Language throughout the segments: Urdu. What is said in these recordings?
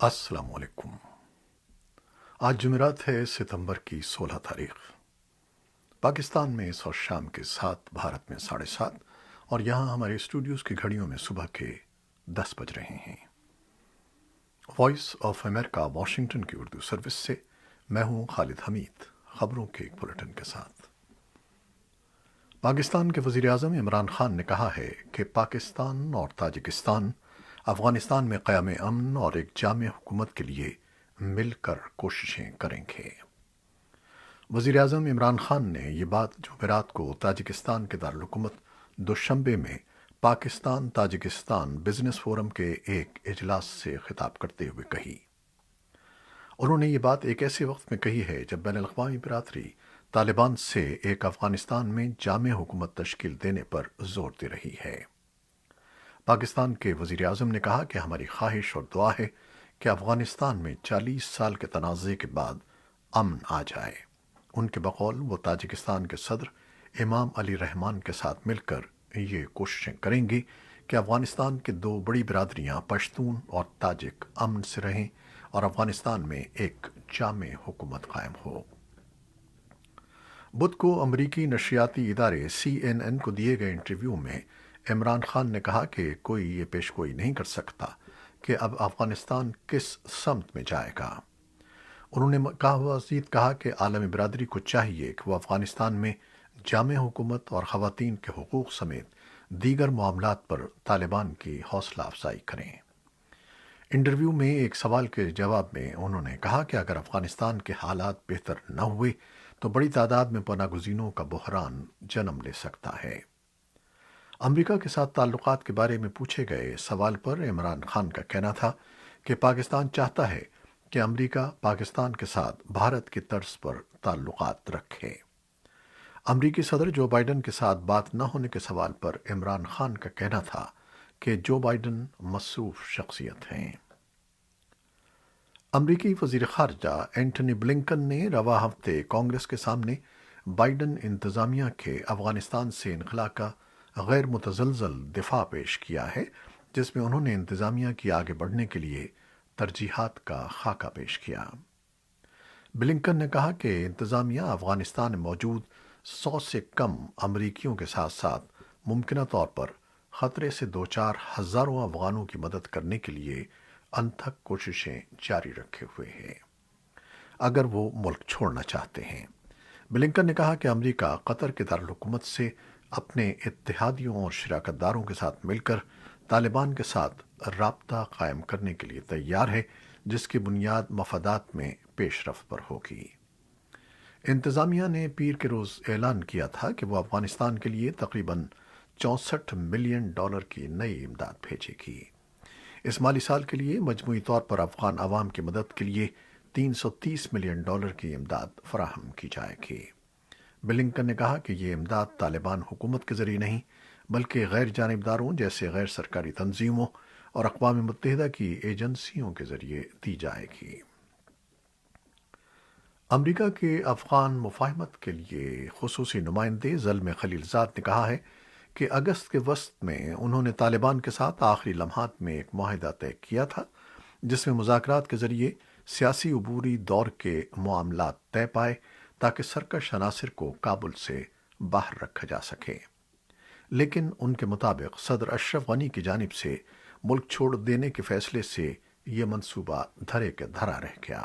السلام علیکم۔ آج جمعرات ہے، ستمبر کی 16 تاریخ۔ پاکستان میں اس وقت شام کے 7، بھارت میں 7:30، اور یہاں ہمارے اسٹوڈیوز کی گھڑیوں میں صبح کے 10 بج رہے ہیں۔ وائس آف امریکہ واشنگٹن کی اردو سروس سے میں ہوں خالد حمید، خبروں کے ایک بلیٹن کے ساتھ۔ پاکستان کے وزیر اعظم عمران خان نے کہا ہے کہ پاکستان اور تاجکستان افغانستان میں قیام امن اور ایک جامع حکومت کے لیے مل کر کوششیں کریں گے۔ وزیر اعظم عمران خان نے یہ بات جمعرات کو تاجکستان کے دارالحکومت دوشنبے میں پاکستان تاجکستان بزنس فورم کے ایک اجلاس سے خطاب کرتے ہوئے کہی۔ انہوں نے یہ بات ایک ایسے وقت میں کہی ہے جب بین الاقوامی برادری طالبان سے ایک افغانستان میں جامع حکومت تشکیل دینے پر زور دے رہی ہے۔ پاکستان کے وزیر اعظم نے کہا کہ ہماری خواہش اور دعا ہے کہ افغانستان میں 40 سال کے تنازع کے بعد امن آ جائے۔ ان کے بقول وہ تاجکستان کے صدر امام علی رحمان کے ساتھ مل کر یہ کوششیں کریں گے کہ افغانستان کے دو بڑی برادریاں پشتون اور تاجک امن سے رہیں اور افغانستان میں ایک جامع حکومت قائم ہو۔ بدھ کو امریکی نشریاتی ادارے CNN کو دیے گئے انٹرویو میں عمران خان نے کہا کہ کوئی یہ پیشگوئی نہیں کر سکتا کہ اب افغانستان کس سمت میں جائے گا۔ انہوں نے مزید کہا کہ عالمی برادری کو چاہیے کہ وہ افغانستان میں جامع حکومت اور خواتین کے حقوق سمیت دیگر معاملات پر طالبان کی حوصلہ افزائی کریں۔ انٹرویو میں ایک سوال کے جواب میں انہوں نے کہا کہ اگر افغانستان کے حالات بہتر نہ ہوئے تو بڑی تعداد میں پناہ گزینوں کا بحران جنم لے سکتا ہے۔ امریکہ کے ساتھ تعلقات کے بارے میں پوچھے گئے سوال پر عمران خان کا کہنا تھا کہ پاکستان چاہتا ہے کہ امریکہ پاکستان کے ساتھ بھارت کی طرز پر تعلقات رکھے۔ امریکی صدر جو بائیڈن کے ساتھ بات نہ ہونے کے سوال پر عمران خان کا کہنا تھا کہ جو بائیڈن مصروف شخصیت ہیں۔ امریکی وزیر خارجہ اینٹونی بلنکن نے رواں ہفتے کانگریس کے سامنے بائیڈن انتظامیہ کے افغانستان سے انخلا کا غیر متزلزل دفاع پیش کیا ہے، جس میں انہوں نے انتظامیہ کی آگے بڑھنے کے لیے ترجیحات کا خاکہ پیش کیا۔ بلنکن نے کہا کہ انتظامیہ افغانستان میں موجود 100 سے کم امریکیوں کے ساتھ ساتھ ممکنہ طور پر خطرے سے دوچار ہزاروں افغانوں کی مدد کرنے کے لیے انتھک کوششیں جاری رکھے ہوئے ہیں، اگر وہ ملک چھوڑنا چاہتے ہیں۔ بلنکن نے کہا کہ امریکہ قطر کے دارالحکومت سے اپنے اتحادیوں اور شراکت داروں کے ساتھ مل کر طالبان کے ساتھ رابطہ قائم کرنے کے لیے تیار ہے، جس کی بنیاد مفادات میں پیش رفت پر ہوگی۔ انتظامیہ نے پیر کے روز اعلان کیا تھا کہ وہ افغانستان کے لیے تقریباً $64 ملین کی نئی امداد بھیجے گی۔ اس مالی سال کے لیے مجموعی طور پر افغان عوام کی مدد کے لیے $330 ملین کی امداد فراہم کی جائے گی۔ بلنکن نے کہا کہ یہ امداد طالبان حکومت کے ذریعے نہیں بلکہ غیر جانبداروں جیسے غیر سرکاری تنظیموں اور اقوام متحدہ کی ایجنسیوں کے ذریعے دی جائے گی۔ امریکہ کے افغان مفاہمت کے لیے خصوصی نمائندے زلمے خلیل زاد نے کہا ہے کہ اگست کے وسط میں انہوں نے طالبان کے ساتھ آخری لمحات میں ایک معاہدہ طے کیا تھا، جس میں مذاکرات کے ذریعے سیاسی عبوری دور کے معاملات طے پائے تاکہ سرکش عناصر کو کابل سے باہر رکھا جا سکے، لیکن ان کے مطابق صدر اشرف غنی کی جانب سے ملک چھوڑ دینے کے فیصلے سے یہ منصوبہ دھرے کے دھرا رہ گیا۔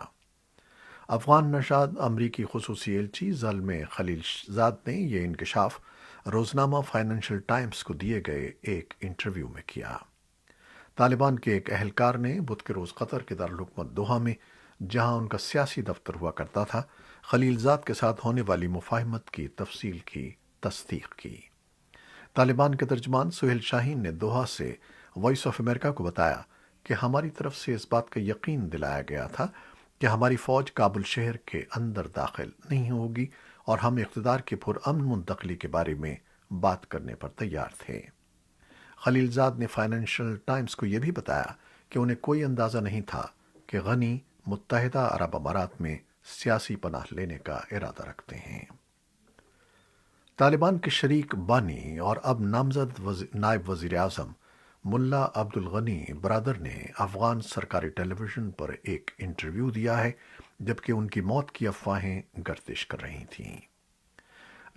افغان نژاد امریکی خصوصی ایلچی زلمے خلیل زاد نے یہ انکشاف روزنامہ فائنینشل ٹائمز کو دیے گئے ایک انٹرویو میں کیا۔ طالبان کے ایک اہلکار نے بدھ کے روز قطر کے دارالحکومت دوحہ میں، جہاں ان کا سیاسی دفتر ہوا کرتا تھا، خلیل زاد کے ساتھ ہونے والی مفاہمت کی تفصیل کی تصدیق کی۔ طالبان کے ترجمان سہیل شاہین نے دوحہ سے وائس آف امریکہ کو بتایا کہ ہماری طرف سے اس بات کا یقین دلایا گیا تھا کہ ہماری فوج کابل شہر کے اندر داخل نہیں ہوگی اور ہم اقتدار کی پرامن منتقلی کے بارے میں بات کرنے پر تیار تھے۔ خلیل زاد نے فائنینشل ٹائمز کو یہ بھی بتایا کہ انہیں کوئی اندازہ نہیں تھا کہ غنی متحدہ عرب امارات میں سیاسی پناہ لینے کا ارادہ رکھتے ہیں۔ طالبان کے شریک بانی اور اب نامزد نائب وزیر اعظم ملا عبد الغنی برادر نے افغان سرکاری ٹیلی ویژن پر ایک انٹرویو دیا ہے، جبکہ ان کی موت کی افواہیں گردش کر رہی تھیں۔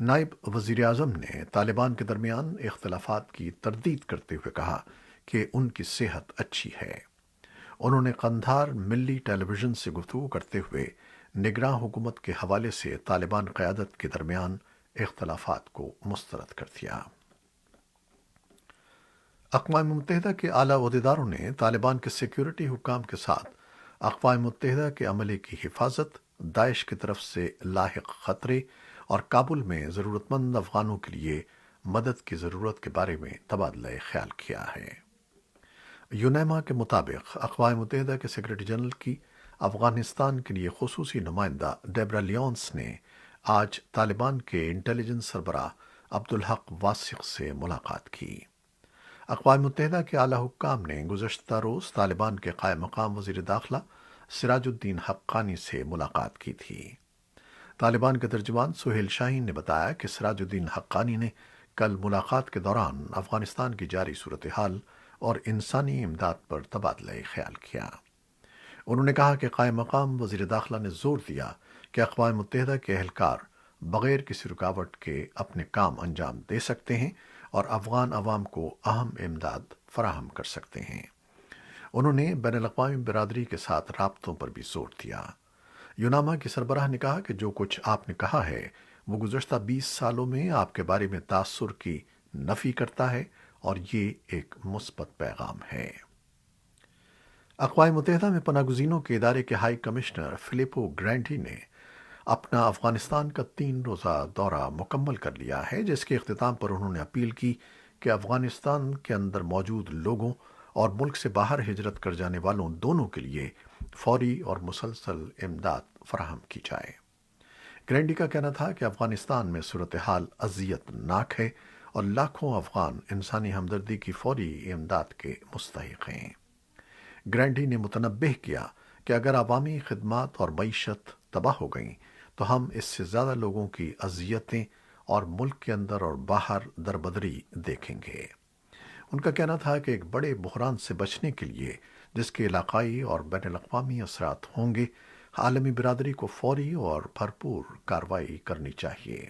نائب وزیر اعظم نے طالبان کے درمیان اختلافات کی تردید کرتے ہوئے کہا کہ ان کی صحت اچھی ہے۔ انہوں نے قندھار ملی ٹیلی ویژن سے گفتگو کرتے ہوئے نگراں حکومت کے حوالے سے طالبان قیادت کے درمیان اختلافات کو مسترد کر دیا۔ اقوام متحدہ کے اعلیٰ عہدیداروں نے طالبان کے سیکیورٹی حکام کے ساتھ اقوام متحدہ کے عملے کی حفاظت، داعش کی طرف سے لاحق خطرے اور کابل میں ضرورت مند افغانوں کے لیے مدد کی ضرورت کے بارے میں تبادلہ خیال کیا ہے۔ یونیما کے مطابق اقوام متحدہ کے سیکرٹری جنرل کی افغانستان کے لیے خصوصی نمائندہ ڈیبرا لیونس نے آج طالبان کے انٹیلیجنس سربراہ عبدالحق واسق سے ملاقات کی۔ اقوام متحدہ کے اعلیٰ حکام نے گزشتہ روز طالبان کے قائم مقام وزیر داخلہ سراج الدین حقانی سے ملاقات کی تھی۔ طالبان کے ترجمان سہیل شاہین نے بتایا کہ سراج الدین حقانی نے کل ملاقات کے دوران افغانستان کی جاری صورتحال اور انسانی امداد پر تبادلہ خیال کیا۔ انہوں نے کہا کہ قائم مقام وزیر داخلہ نے زور دیا کہ اقوام متحدہ کے اہلکار بغیر کسی رکاوٹ کے اپنے کام انجام دے سکتے ہیں اور افغان عوام کو اہم امداد فراہم کر سکتے ہیں۔ انہوں نے بین الاقوامی برادری کے ساتھ رابطوں پر بھی زور دیا۔ یوناما کی سربراہ نے کہا کہ جو کچھ آپ نے کہا ہے وہ گزشتہ 20 سالوں میں آپ کے بارے میں تاثر کی نفی کرتا ہے اور یہ ایک مثبت پیغام ہے۔ اقوام متحدہ میں پناہ گزینوں کے ادارے کے ہائی کمشنر فلیپو گرینڈی نے اپنا افغانستان کا 3 روزہ دورہ مکمل کر لیا ہے، جس کے اختتام پر انہوں نے اپیل کی کہ افغانستان کے اندر موجود لوگوں اور ملک سے باہر ہجرت کر جانے والوں دونوں کے لیے فوری اور مسلسل امداد فراہم کی جائے۔ گرینڈی کا کہنا تھا کہ افغانستان میں صورتحال اذیت ناک ہے اور لاکھوں افغان انسانی ہمدردی کی فوری امداد کے مستحق ہیں۔ گرینڈی نے متنبہ کیا کہ اگر عوامی خدمات اور معیشت تباہ ہو گئیں تو ہم اس سے زیادہ لوگوں کی اذیتیں اور ملک کے اندر اور باہر دربدری دیکھیں گے۔ ان کا کہنا تھا کہ ایک بڑے بحران سے بچنے کے لیے جس کے علاقائی اور بین الاقوامی اثرات ہوں گے، عالمی برادری کو فوری اور بھرپور کارروائی کرنی چاہیے۔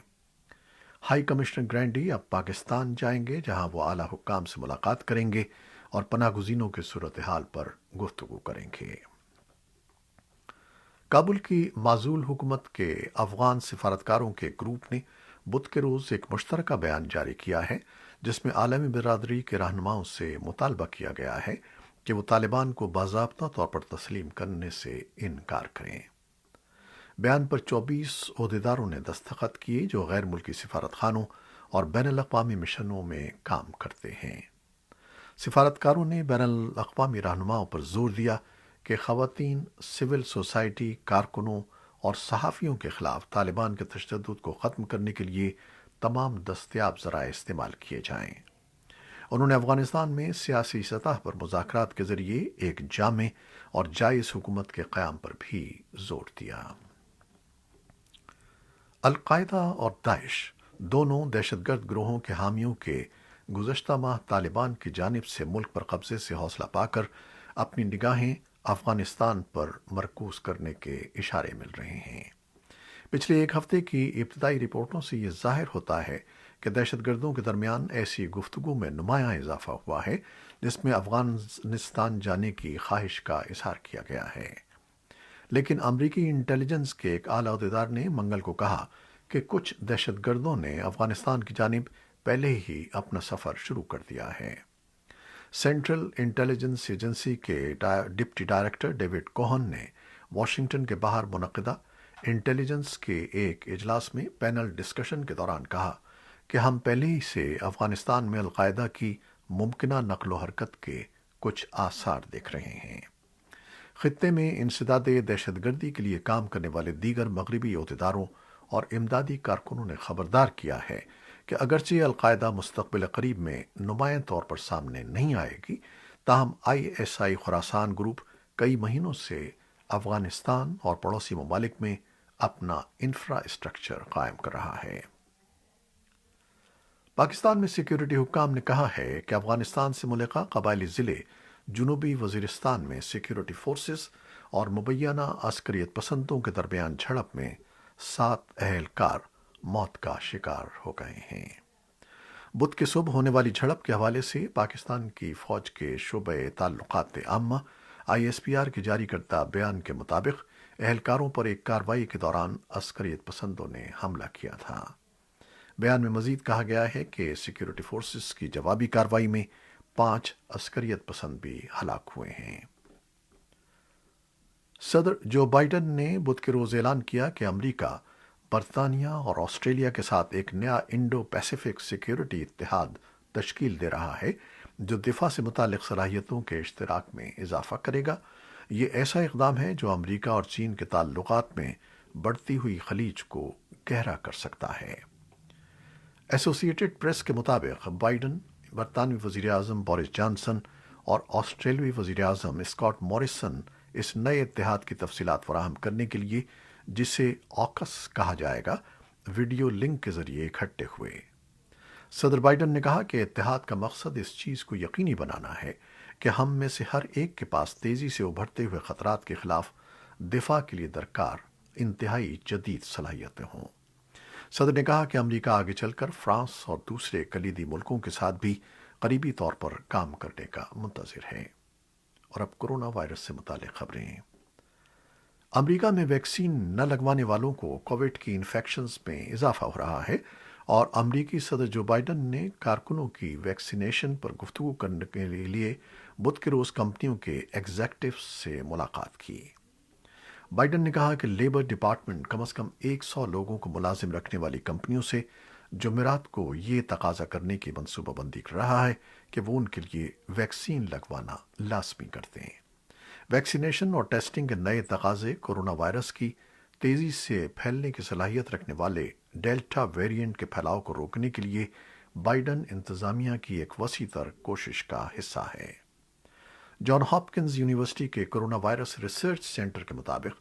ہائی کمشنر گرینڈی اب پاکستان جائیں گے، جہاں وہ اعلیٰ حکام سے ملاقات کریں گے اور پناہ گزینوں کی صورتحال پر گفتگو کریں گے۔ کابل کی معزول حکومت کے افغان سفارتکاروں کے گروپ نے بدھ کے روز ایک مشترکہ بیان جاری کیا ہے، جس میں عالمی برادری کے رہنماؤں سے مطالبہ کیا گیا ہے کہ وہ طالبان کو باضابطہ طور پر تسلیم کرنے سے انکار کریں۔ بیان پر 24 عہدیداروں نے دستخط کیے جو غیر ملکی سفارتخانوں اور بین الاقوامی مشنوں میں کام کرتے ہیں۔ سفارتکاروں نے بین الاقوامی رہنماؤں پر زور دیا کہ خواتین، سول سوسائٹی کارکنوں اور صحافیوں کے خلاف طالبان کے تشدد کو ختم کرنے کے لیے تمام دستیاب ذرائع استعمال کیے جائیں۔ انہوں نے افغانستان میں سیاسی سطح پر مذاکرات کے ذریعے ایک جامع اور جائز حکومت کے قیام پر بھی زور دیا۔ القاعدہ اور داعش دونوں دہشت گرد گروہوں کے حامیوں کے گزشتہ ماہ طالبان کی جانب سے ملک پر قبضے سے حوصلہ پا کر اپنی نگاہیں افغانستان پر مرکوز کرنے کے اشارے مل رہے ہیں۔ پچھلے ایک ہفتے کی ابتدائی رپورٹوں سے یہ ظاہر ہوتا ہے کہ دہشت گردوں کے درمیان ایسی گفتگو میں نمایاں اضافہ ہوا ہے جس میں افغانستان جانے کی خواہش کا اظہار کیا گیا ہے۔ لیکن امریکی انٹیلیجنس کے ایک اعلیٰ عہدیدار نے منگل کو کہا کہ کچھ دہشت گردوں نے افغانستان کی جانب پہلے ہی اپنا سفر شروع کر دیا ہے۔ سینٹرل انٹیلیجنس ایجنسی کے ڈپٹی ڈائریکٹر ڈیوڈ کوہن نے واشنگٹن کے باہر منعقدہ انٹیلیجنس کے ایک اجلاس میں پینل ڈسکشن کے دوران کہا کہ ہم پہلے ہی سے افغانستان میں القاعدہ کی ممکنہ نقل و حرکت کے کچھ آثار دیکھ رہے ہیں۔ خطے میں انسداد دہشت گردی کے لیے کام کرنے والے دیگر مغربی عہدیداروں اور امدادی کارکنوں نے خبردار کیا ہے کہ اگرچہ القاعدہ مستقبل قریب میں نمایاں طور پر سامنے نہیں آئے گی، تاہم ISI خراسان گروپ کئی مہینوں سے افغانستان اور پڑوسی ممالک میں اپنا انفراسٹرکچر قائم کر رہا ہے۔ پاکستان میں سیکیورٹی حکام نے کہا ہے کہ افغانستان سے ملحقہ قبائلی ضلع جنوبی وزیرستان میں سیکیورٹی فورسز اور مبینہ عسکریت پسندوں کے درمیان جھڑپ میں 7 اہلکار موت کا شکار ہو گئے ہیں۔ بدھ کی صبح ہونے والی جھڑپ کے حوالے سے پاکستان کی فوج کے شعبہ تعلقات عامہ ISPR کے جاری کردہ بیان کے مطابق اہلکاروں پر ایک کارروائی کے دوران عسکریت پسندوں نے حملہ کیا تھا۔ بیان میں مزید کہا گیا ہے کہ سیکیورٹی فورسز کی جوابی کارروائی میں 5 عسکریت پسند بھی ہلاک ہوئے ہیں۔ صدر جو بائیڈن نے بدھ کے روز اعلان کیا کہ امریکہ، برطانیہ اور آسٹریلیا کے ساتھ ایک نیا انڈو پیسیفک سیکیورٹی اتحاد تشکیل دے رہا ہے جو دفاع سے متعلق صلاحیتوں کے اشتراک میں اضافہ کرے گا۔ یہ ایسا اقدام ہے جو امریکہ اور چین کے تعلقات میں بڑھتی ہوئی خلیج کو گہرا کر سکتا ہے۔ ایسوسی ایٹڈ پریس کے مطابق بائیڈن، برطانوی وزیراعظم بورس جانسن اور آسٹریلوی وزیراعظم اسکاٹ موریسن اس نئے اتحاد کی تفصیلات فراہم کرنے کے لیے، جسے آکس کہا جائے گا، ویڈیو لنک کے ذریعے اکٹھے ہوئے۔ صدر بائیڈن نے کہا کہ اتحاد کا مقصد اس چیز کو یقینی بنانا ہے کہ ہم میں سے ہر ایک کے پاس تیزی سے ابھرتے ہوئے خطرات کے خلاف دفاع کے لیے درکار انتہائی جدید صلاحیتیں ہوں۔ صدر نے کہا کہ امریکہ آگے چل کر فرانس اور دوسرے کلیدی ملکوں کے ساتھ بھی قریبی طور پر کام کرنے کا منتظر ہے۔ اور اب کورونا وائرس سے متعلق خبریں۔ امریکہ میں ویکسین نہ لگوانے والوں کو کووڈ کی انفیکشنز میں اضافہ ہو رہا ہے، اور امریکی صدر جو بائیڈن نے کارکنوں کی ویکسینیشن پر گفتگو کرنے کے لیے بدھ کے روز کمپنیوں کے ایگزیکٹوز سے ملاقات کی۔ بائیڈن نے کہا کہ لیبر ڈپارٹمنٹ کم از کم 100 لوگوں کو ملازم رکھنے والی کمپنیوں سے جمعرات کو یہ تقاضا کرنے کی منصوبہ بندی کر رہا ہے کہ وہ ان کے لیے ویکسین لگوانا لازمی کر دیں۔ ویکسینیشن اور ٹیسٹنگ کے نئے تقاضے کورونا وائرس کی تیزی سے پھیلنے کی صلاحیت رکھنے والے ڈیلٹا ویرینٹ کے پھیلاؤ کو روکنے کے لیے بائیڈن انتظامیہ کی ایک وسیع تر کوشش کا حصہ ہے۔ جان ہاپکنز یونیورسٹی کے کورونا وائرس ریسرچ سینٹر کے مطابق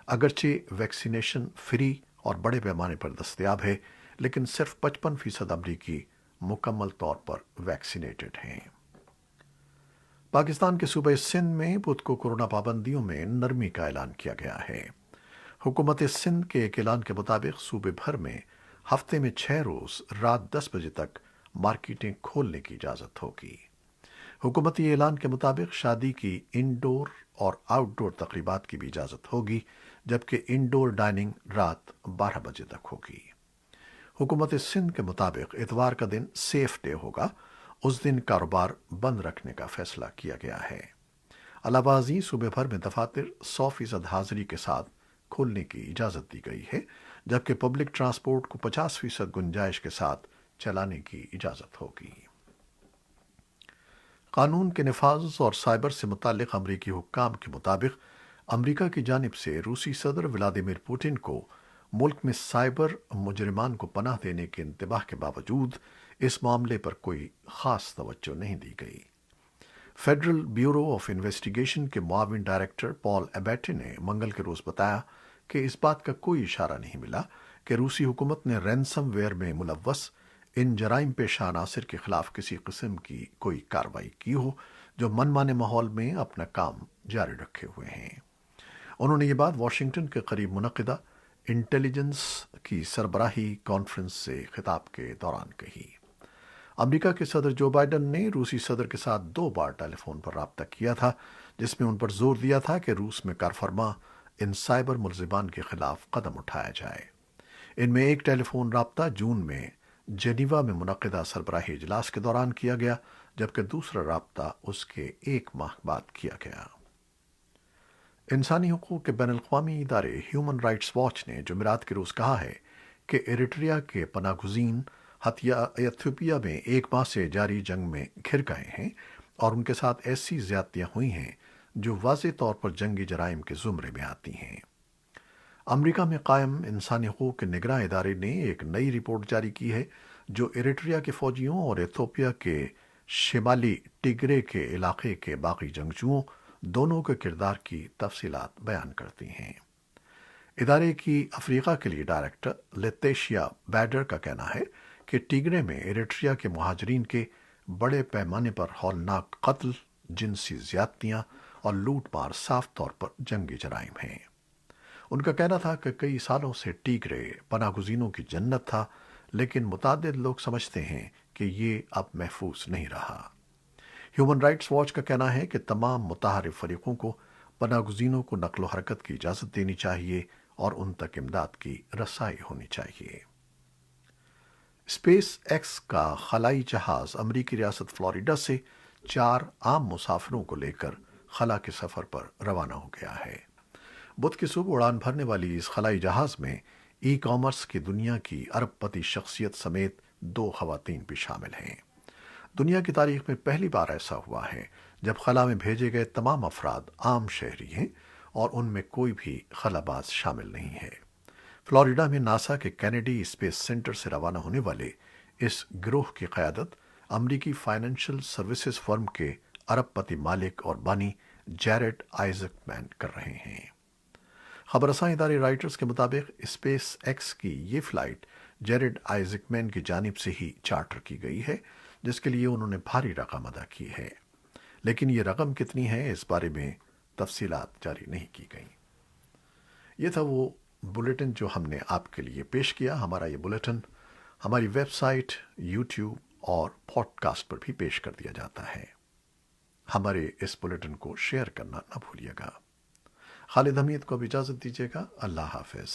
اگرچہ ویکسینیشن فری اور بڑے پیمانے پر دستیاب ہے، لیکن صرف 55% امریکی مکمل طور پر ویکسینیٹڈ ہیں۔ پاکستان کے صوبہ سندھ میں بدھ کو کورونا پابندیوں میں نرمی کا اعلان کیا گیا ہے۔ حکومت سندھ کے ایک اعلان کے مطابق صوبے بھر میں ہفتے میں 6 روز رات 10 بجے تک مارکیٹیں کھولنے کی اجازت ہوگی۔ حکومتی اعلان کے مطابق شادی کی انڈور اور آؤٹ ڈور تقریبات کی بھی اجازت ہوگی، جبکہ انڈور ڈائننگ رات 12 بجے تک ہوگی۔ حکومت سندھ کے مطابق اتوار کا دن سیف ڈے ہوگا، اس دن کاروبار بند رکھنے کا فیصلہ کیا گیا ہے۔ علاوہ ازیں صوبے بھر میں دفاتر 100% حاضری کے ساتھ کھولنے کی اجازت دی گئی ہے، جبکہ پبلک ٹرانسپورٹ کو 50% گنجائش کے ساتھ چلانے کی اجازت ہوگی۔ قانون کے نفاذ اور سائبر سے متعلق امریکی حکام کے مطابق امریکہ کی جانب سے روسی صدر ولادیمیر پوٹن کو ملک میں سائبر مجرمان کو پناہ دینے کے انتباہ کے باوجود اس معاملے پر کوئی خاص توجہ نہیں دی گئی۔ فیڈرل بیورو آف انویسٹیگیشن کے معاون ڈائریکٹر پال ایبیٹی نے منگل کے روز بتایا کہ اس بات کا کوئی اشارہ نہیں ملا کہ روسی حکومت نے رینسم ویئر میں ملوث ان جرائم پیشہ عناصر کے خلاف کسی قسم کی کوئی کارروائی کی ہو جو من مانے ماحول میں اپنا کام جاری رکھے ہوئے ہیں۔ انہوں نے یہ بات واشنگٹن کے قریب منعقدہ انٹیلیجنس کی سربراہی کانفرنس سے خطاب کے دوران کہی۔ امریکہ کے صدر جو بائیڈن نے روسی صدر کے ساتھ 2 بار ٹیلی فون پر رابطہ کیا تھا، جس میں ان پر زور دیا تھا کہ روس میں کار فرما ان سائبر ملزمان کے خلاف قدم اٹھایا جائے۔ ان میں ایک ٹیلی فون رابطہ جون میں جنیوا میں منعقدہ سربراہی اجلاس کے دوران کیا گیا، جبکہ دوسرا رابطہ اس کے 1 ماہ بعد کیا گیا۔ انسانی حقوق کے بین الاقوامی ادارے ہیومن رائٹس واچ نے جمعرات کے روز کہا ہے کہ ایریٹریا کے پناہ گزین ایتھوپیا میں 1 ماہ سے جاری جنگ میں گھر گئے ہیں اور ان کے ساتھ ایسی زیادتیاں ہوئی ہیں جو واضح طور پر جنگی جرائم کے زمرے میں آتی ہیں۔ امریکہ میں قائم انسانی حقوق کے نگراں ادارے نے ایک نئی رپورٹ جاری کی ہے جو ایریٹریا کے فوجیوں اور ایتھوپیا کے شمالی ٹیگرے کے علاقے کے باقی جنگجوؤں دونوں کے کردار کی تفصیلات بیان کرتی ہیں۔ ادارے کی افریقہ کے لیے ڈائریکٹر لیتیشیا بیڈر کا کہنا ہے کہ ٹیگرے میں ایریٹریا کے مہاجرین کے بڑے پیمانے پر ہولناک قتل، جنسی زیادتیاں اور لوٹ مار صاف طور پر جنگی جرائم ہیں۔ ان کا کہنا تھا کہ کئی سالوں سے ٹیگرے پناہ گزینوں کی جنت تھا، لیکن متعدد لوگ سمجھتے ہیں کہ یہ اب محفوظ نہیں رہا۔ ہیومن رائٹس واچ کا کہنا ہے کہ تمام متحرک فریقوں کو پناہ گزینوں کو نقل و حرکت کی اجازت دینی چاہیے اور ان تک امداد کی رسائی ہونی چاہیے۔ اسپیس ایکس کا خلائی جہاز امریکی ریاست فلوریڈا سے 4 عام مسافروں کو لے کر خلا کے سفر پر روانہ ہو گیا ہے۔ بدھ کی صبح اڑان بھرنے والی اس خلائی جہاز میں ای کامرس کی دنیا کی ارب پتی شخصیت سمیت 2 خواتین بھی شامل ہیں۔ دنیا کی تاریخ میں پہلی بار ایسا ہوا ہے جب خلا میں بھیجے گئے تمام افراد عام شہری ہیں اور ان میں کوئی بھی خلا باز شامل نہیں ہے۔ فلوریڈا میں ناسا کے کینیڈی اسپیس سینٹر سے روانہ ہونے والے اس گروہ کی قیادت امریکی فائنینشل سروسز فرم کے ارب پتی مالک اور بانی جیرڈ آئزک مین کر رہے ہیں۔ خبر رساں ادارے رائٹرز کے مطابق اسپیس ایکس کی یہ فلائٹ جیرڈ آئزک مین کی جانب سے ہی چارٹر کی گئی ہے، جس کے لیے انہوں نے بھاری رقم ادا کی ہے، لیکن یہ رقم کتنی ہے اس بارے میں تفصیلات جاری نہیں کی گئیں۔ یہ تھا وہ بلیٹن جو ہم نے آپ کے لیے پیش کیا۔ ہمارا یہ بلیٹن ہماری ویب سائٹ، یوٹیوب اور پوڈ کاسٹ پر بھی پیش کر دیا جاتا ہے۔ ہمارے اس بلیٹن کو شیئر کرنا نہ بھولیے گا۔ خالد حمید کو اب اجازت دیجیے گا۔ اللہ حافظ۔